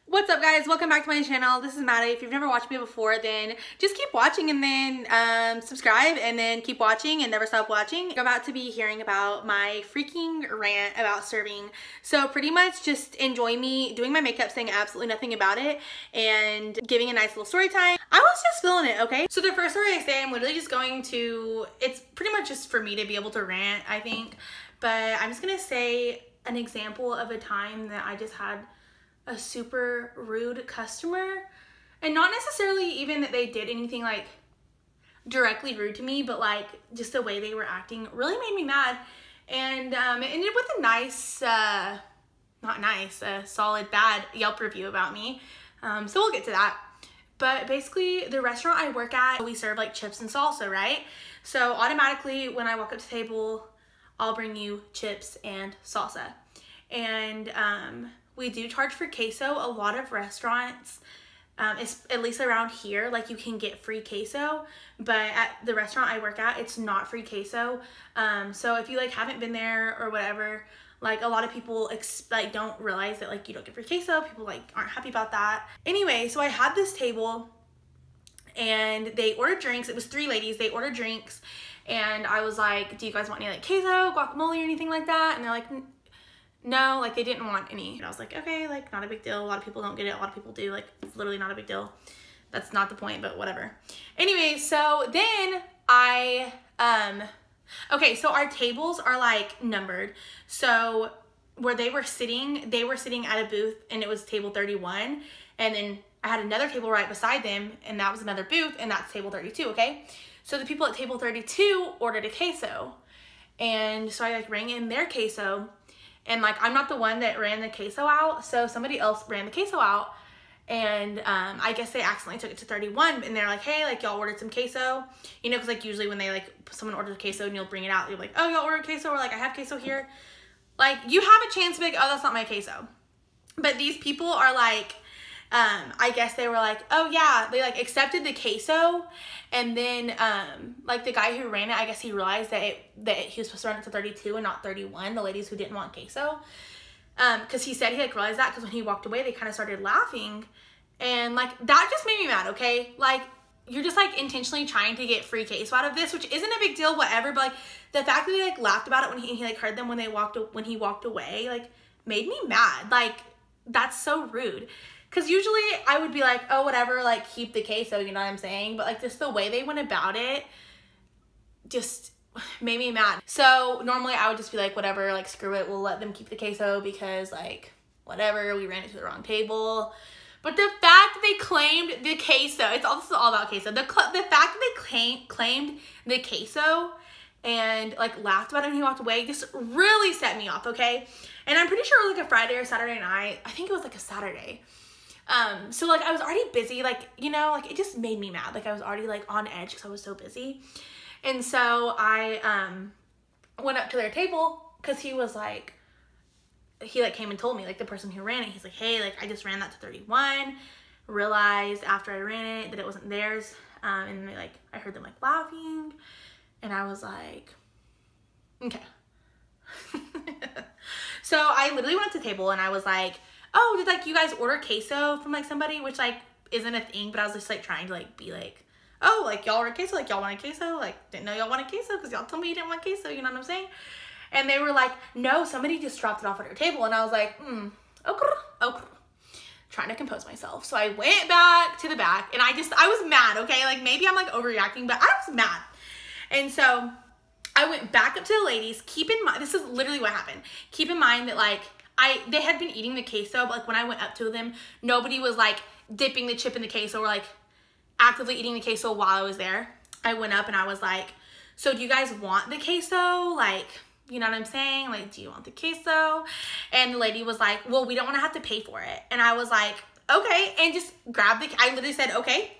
What's up, guys? Welcome back to my channel. This is Maddie. If you've never watched me before, then just keep watching and then subscribe and then keep watching and never stop watching. You're about to be hearing about my freaking rant about serving. So pretty much just enjoy me doing my makeup, saying absolutely nothing about it, and giving a nice little story time. I was just feeling it, okay? So the first story I say, I'm literally just going to, it's pretty much just for me to be able to rant, I think. But I'm just gonna say an example of a time that I just had a super rude customer, and not necessarily even that they did anything like directly rude to me, but like just the way they were acting really made me mad. And it ended with a nice, not nice, a solid bad Yelp review about me. So we'll get to that. But basically the restaurant I work at, we serve like chips and salsa, right? So automatically when I walk up to the table, I'll bring you chips and salsa. And we do charge for queso. A lot of restaurants, at least around here, like you can get free queso, but at the restaurant I work at, it's not free queso. So if you like haven't been there or whatever, like a lot of people like don't realize that like you don't get free queso. People like aren't happy about that. Anyway, so I had this table and they ordered drinks. It was 3 ladies. They ordered drinks and I was like, do you guys want any like queso, guacamole, or anything like that? And they're like, no, like they didn't want any. And I was like, okay, like not a big deal. A lot of people don't get it. A lot of people do. Like it's literally not a big deal. That's not the point, but whatever. Anyway, so then okay, so our tables are like numbered. So where they were sitting at a booth and it was table 31. And then I had another table right beside them and that was another booth and that's table 32, okay? So the people at table 32 ordered a queso. And so I like rang in their queso. And like, I'm not the one that ran the queso out, so somebody else ran the queso out. And I guess they accidentally took it to 31 and they're like, hey, like y'all ordered some queso. You know, cause like usually when they like, someone orders a queso and you'll bring it out, you're like, oh, y'all ordered queso, or like, I have queso here. Like you have a chance to be like, oh, that's not my queso. But these people are like, I guess they were like, oh yeah, they like accepted the queso. And then like the guy who ran it, I guess he realized that he was supposed to run it to 32 and not 31, the ladies who didn't want queso. Because he said he like realized that because when he walked away, they kind of started laughing. And like, that just made me mad, okay? Like, you're just like intentionally trying to get free queso out of this, which isn't a big deal, whatever. But like, the fact that they like laughed about it when he like heard them when he walked away, like made me mad. Like, that's so rude. Because usually I would be like, oh, whatever, like, keep the queso, you know what I'm saying? But, like, just the way they went about it just made me mad. So, normally I would just be like, whatever, like, screw it. We'll let them keep the queso because, like, whatever, we ran it to the wrong table. But the fact that they claimed the queso, this is all about queso. The fact that they claimed the queso and, like, laughed about it when he walked away just really set me off, okay? And I'm pretty sure it was, like, a Friday or Saturday night. I think it was, like, a Saturday. So like I was already busy, like, you know, like it just made me mad. Like I was already like on edge because I was so busy. And so I, went up to their table because he was like, he like came and told me, like the person who ran it, he's like, hey, like I just ran that to 31, realized after I ran it that it wasn't theirs. And they like, I heard them like laughing and I was like, okay. So I literally went up to the table and I was like, oh, did like you guys order queso from like somebody, which like isn't a thing, but I was just like trying to like be like, oh, like y'all ordered queso, like y'all wanted queso, like didn't know y'all wanted queso because y'all told me you didn't want queso, you know what I'm saying? And they were like, no, somebody just dropped it off at our table. And I was like, okay, trying to compose myself. So I went back to the back and I was mad, okay? Like maybe I'm like overreacting, but I was mad. And so I went back up to the ladies. Keep in mind, this is literally what happened. Keep in mind that like, they had been eating the queso, but like when I went up to them, nobody was like dipping the chip in the queso or like actively eating the queso while I was there. I went up and I was like, so do you guys want the queso? Like, you know what I'm saying? Like, do you want the queso? And the lady was like, well, we don't want to have to pay for it. And I was like, okay. And just I literally said, okay,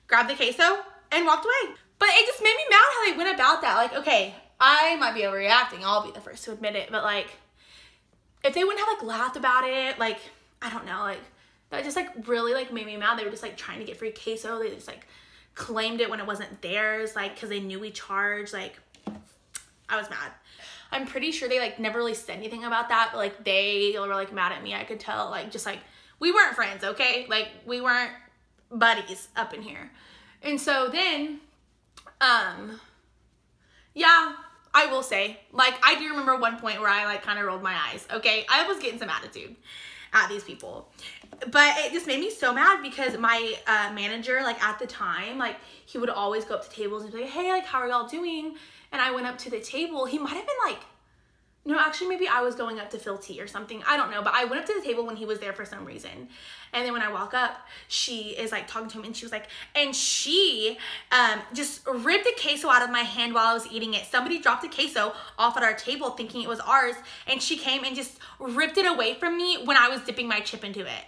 grab the queso and walked away. But it just made me mad how they went about that. Like, okay, I might be overreacting. I'll be the first to admit it. But like, if they wouldn't have like laughed about it, like, I don't know, like that just like really like made me mad. They were just like trying to get free queso. They just like claimed it when it wasn't theirs, like, cause they knew we charged. Like, I was mad. I'm pretty sure they like never really said anything about that, but like they were like mad at me. I could tell, like, just like we weren't friends, okay? Like, we weren't buddies up in here. And so then, yeah, I will say, like, I do remember one point where I, like, kind of rolled my eyes, okay? I was getting some attitude at these people. But it just made me so mad because my manager, like, at the time, like, he would always go up to tables and be like, hey, like, how are y'all doing? And I went up to the table. He might have been, like, no, actually, maybe I was going up to fill tea or something. I don't know. But I went up to the table when he was there for some reason. And then when I walk up, she is, like, talking to him. And she was like, and she just ripped the queso out of my hand while I was eating it. Somebody dropped the queso off at our table thinking it was ours. And she came and just ripped it away from me when I was dipping my chip into it.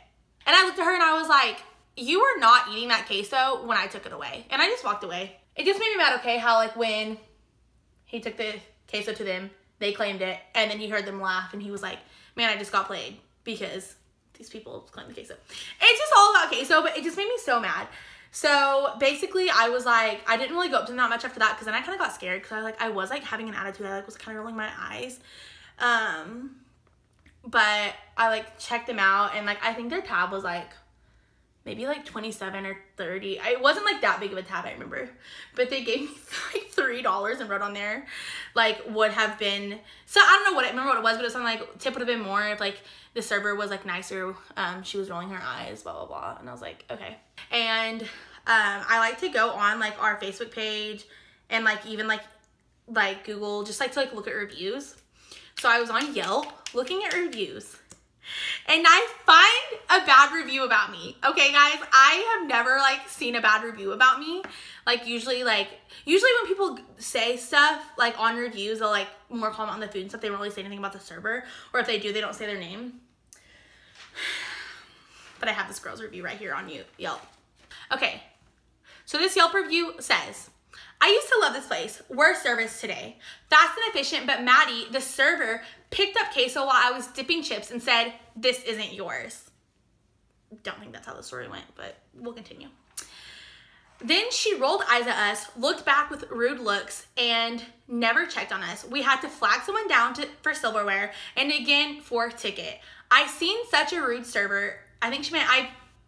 And I looked at her and I was like, you were not eating that queso when I took it away. And I just walked away. It just made me mad, okay, how, like, when he took the queso to them, they claimed it, and then he heard them laugh, and he was like, man, I just got played because these people claimed the queso. It's just all about queso, but it just made me so mad. So basically, I was like, I didn't really go up to them that much after that, because then I kind of got scared, because I was like having an attitude. I like was kind of rolling my eyes. But I like checked them out, and like I think their tab was like maybe like 27 or 30. It wasn't like that big of a tab, I remember. But they gave me like $3 and wrote on there like would have been, so I don't know what, I remember what it was, but it was something like tip would have been more if like the server was like nicer. She was rolling her eyes, blah, blah, blah. And I was like, okay. And I like to go on like our Facebook page and like even like Google, just like to like look at reviews. So I was on Yelp looking at reviews. And I find a bad review about me. Okay, guys, I have never, like, seen a bad review about me. Like, usually when people say stuff, like, on reviews, they'll, like, more comment on the food and stuff. They don't really say anything about the server. Or if they do, they don't say their name. But I have this girl's review right here on Yelp. Okay, so this Yelp review says, I used to love this place. Worst service today. Fast and efficient, but Maddie, the server, picked up queso while I was dipping chips and said, this isn't yours. Don't think that's how the story went, but we'll continue. Then she rolled eyes at us, looked back with rude looks, and never checked on us. We had to flag someone down for silverware and again for ticket. I seen such a rude server. I think she meant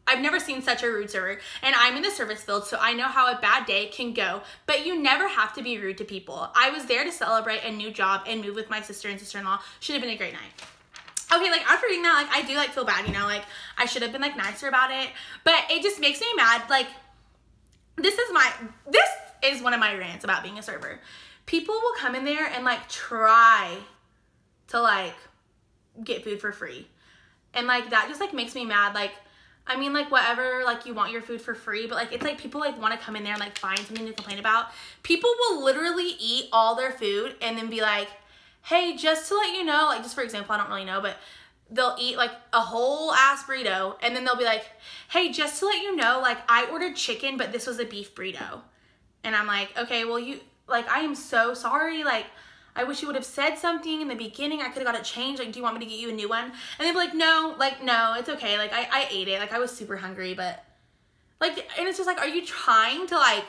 I've never seen such a rude server, and I'm in the service field, so I know how a bad day can go, but you never have to be rude to people. I was there to celebrate a new job and move with my sister and sister-in-law. Should have been a great night. Okay, like, after reading that, like, I do, like, feel bad, you know, like, I should have been, like, nicer about it, but it just makes me mad. Like, this is one of my rants about being a server. People will come in there and, like, try to, like, get food for free, and, like, that just, like, makes me mad. Like, I mean, like, whatever, like, you want your food for free, but, like, it's, like, people, like, want to come in there and, like, find something to complain about. People will literally eat all their food and then be like, hey, just to let you know, like, just for example, I don't really know, but they'll eat, like, a whole ass burrito, and then they'll be like, hey, just to let you know, like, I ordered chicken, but this was a beef burrito. And I'm like, okay, well, I am so sorry, like, I wish you would have said something in the beginning. I could have got it changed. Like, do you want me to get you a new one? And they'd be like, no, it's okay. Like, I ate it. Like, I was super hungry, but, like, and it's just like, are you trying to, like,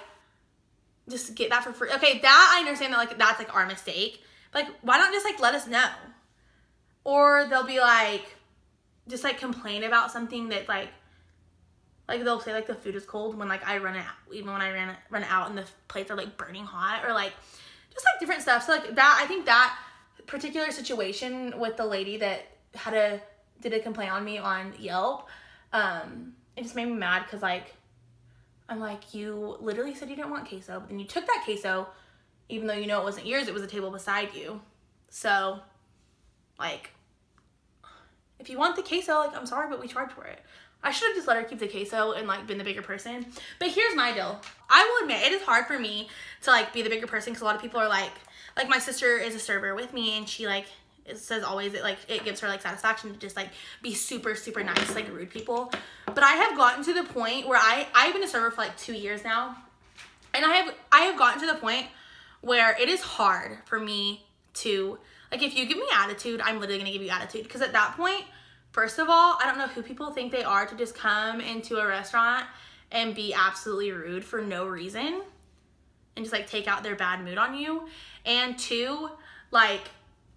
just get that for free? Okay, that I understand that, like, that's, like, our mistake. But, like, why not just, like, let us know? Or they'll be, like, just, like, complain about something that, like, they'll say, like, the food is cold when, like, I run it out, even when I run it out and the plates are, like, burning hot, or, like, just, like, different stuff. So, like, that, I think that particular situation with the lady that did a complaint on me on Yelp, it just made me mad, because, like, I'm like, you literally said you didn't want queso, but then you took that queso, even though you know it wasn't yours, it was a table beside you. So, like, if you want the queso, like, I'm sorry, but we charge for it. I should have just let her keep the queso and, like, been the bigger person. But here's my deal. I will admit, it is hard for me to, like, be the bigger person, because a lot of people are, like, my sister is a server with me, and she, like, it says always that, like, it gives her, like, satisfaction to just, like, be super, super nice, like, rude people. But I have gotten to the point where I've been a server for, like, 2 years now, and I have gotten to the point where it is hard for me to, like, if you give me attitude, I'm literally gonna give you attitude, because at that point, first of all, I don't know who people think they are to just come into a restaurant and be absolutely rude for no reason and just, like, take out their bad mood on you. And two, like,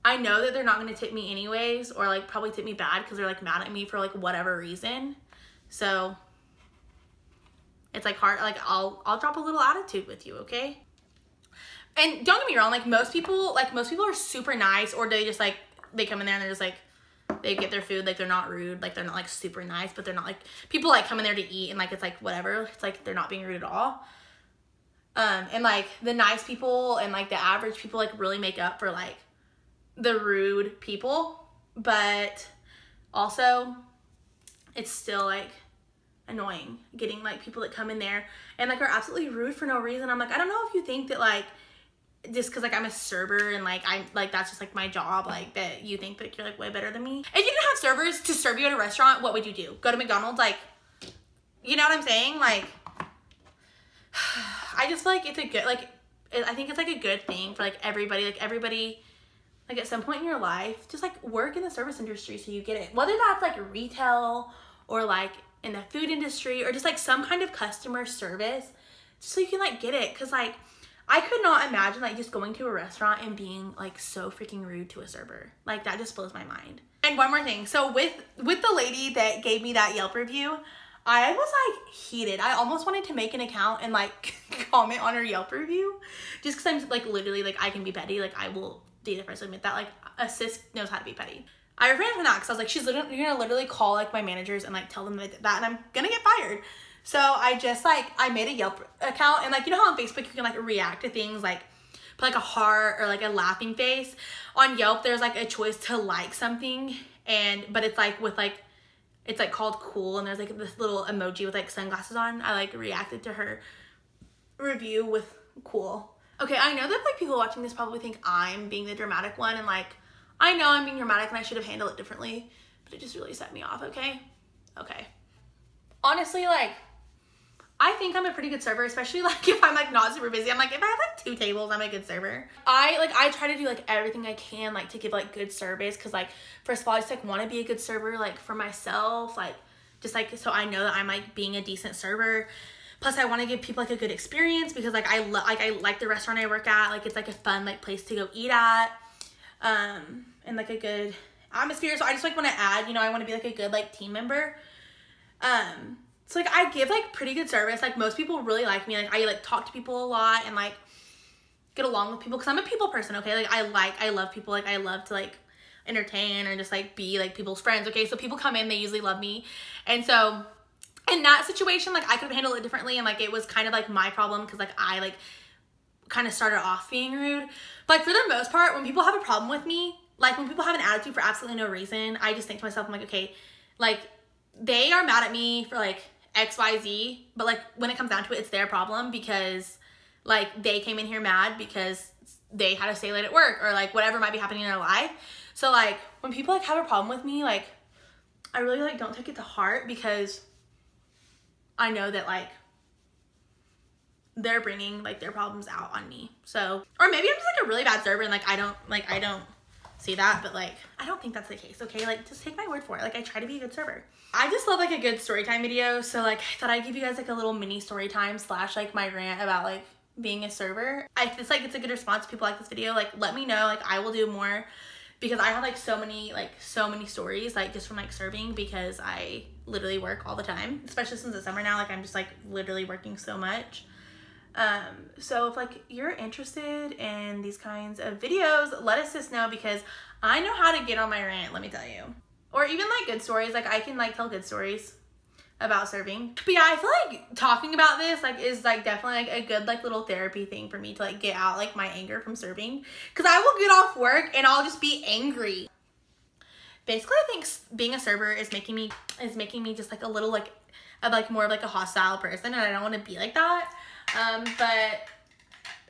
I know that they're not going to tip me anyways, or like probably tip me bad because they're like mad at me for like whatever reason. So it's like hard, like I'll drop a little attitude with you, okay? And don't get me wrong, like most people are super nice, or they just like, they come in there and they're just like, they get their food, like they're not rude, like they're not like super nice, but they're not like, people like come in there to eat and like it's like whatever, it's like they're not being rude at all. And like the nice people and like the average people like really make up for like the rude people, but also it's still like annoying getting like people that come in there and like are absolutely rude for no reason. I'm like, I don't know if you think that like just because like I'm a server and like I'm like that's just like my job, like that you think that you're like way better than me. If you didn't have servers to serve you at a restaurant, what would you do? Go to McDonald's? Like, you know what I'm saying? Like, I just feel like it's a good, like, I think it's like a good thing for like everybody, like at some point in your life, just like work in the service industry so you get it. Whether that's like retail or like in the food industry or just like some kind of customer service, just so you can like get it. Cause like, I could not imagine like just going to a restaurant and being like so freaking rude to a server. Like that just blows my mind. And one more thing. So with the lady that gave me that Yelp review, I was like heated. I almost wanted to make an account and like comment on her Yelp review just because I'm like literally like I can be petty. Like I will be the first to admit that. Like a sis knows how to be petty. I refrained from that because I was like, you're gonna literally call like my managers and like tell them that and I'm gonna get fired. So I just like, I made a Yelp account and like, you know how on Facebook you can like react to things, like put like a heart or like a laughing face. On Yelp there's like a choice to like something but it's like with like, it's like called cool and there's like this little emoji with like sunglasses on. I like reacted to her review with cool. Okay, I know that like people watching this probably think I'm being the dramatic one and like, I know I'm being dramatic and I should have handled it differently, but it just really set me off, okay? Okay. Honestly, like, I think I'm a pretty good server, especially like if I'm like not super busy. I'm like, if I have like 2 tables, I'm a good server. I try to do like everything I can like to give like good service because like first of all I just like want to be a good server like for myself, like just like so I know that I'm like being a decent server. Plus I want to give people like a good experience because like I like the restaurant I work at, like it's like a fun like place to go eat at, and like a good atmosphere. So I just like want to add, you know, I want to be like a good like team member. So like I give like pretty good service. Like most people really like me. Like I like talk to people a lot and like get along with people because I'm a people person, okay? Like I love people. Like I love to like entertain or just like be like people's friends, okay? So people come in, they usually love me. And so in that situation, like I could have handled it differently and like it was kind of like my problem because like I like kind of started off being rude. But like for the most part, when people have a problem with me, like when people have an attitude for absolutely no reason, I just think to myself, I'm like, okay, like they are mad at me for like XYZ, but like when it comes down to it, it's their problem because like they came in here mad because they had to stay late at work or like whatever might be happening in their life. So like when people like have a problem with me, like I really like don't take it to heart because I know that like they're bringing like their problems out on me. So, or maybe I'm just like a really bad server and like I don't see that, but like I don't think that's the case, okay? Like just take my word for it. Like I try to be a good server. I just love like a good story time video, so like I thought I'd give you guys like a little mini story time / like my rant about like being a server. I just like it's a good response. People like this video, like let me know. Like I will do more because I have like so many stories like just from like serving because I literally work all the time, especially since it's summer now. Like I'm just like literally working so much. So if like you're interested in these kinds of videos, let us just know because I know how to get on my rant, let me tell you. Or even like good stories, like I can like tell good stories about serving. But yeah, I feel like talking about this like is like definitely like a good like little therapy thing for me to like get out like my anger from serving. Cause I will get off work and I'll just be angry. Basically, I think being a server is making me just like a little like more of like a hostile person, and I don't want to be like that. But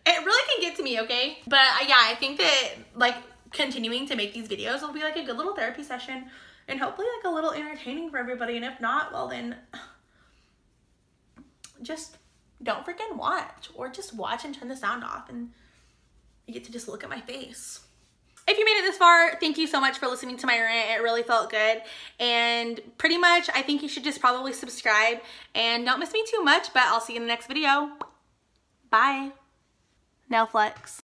it really can get to me, okay? But yeah, I think that like continuing to make these videos will be like a good little therapy session and hopefully like a little entertaining for everybody. And if not, well then just don't freaking watch, or just watch and turn the sound off and you get to just look at my face. If you made it this far, thank you so much for listening to my rant. It really felt good. And pretty much, I think you should just probably subscribe and don't miss me too much, but I'll see you in the next video. Bye. Nail flex.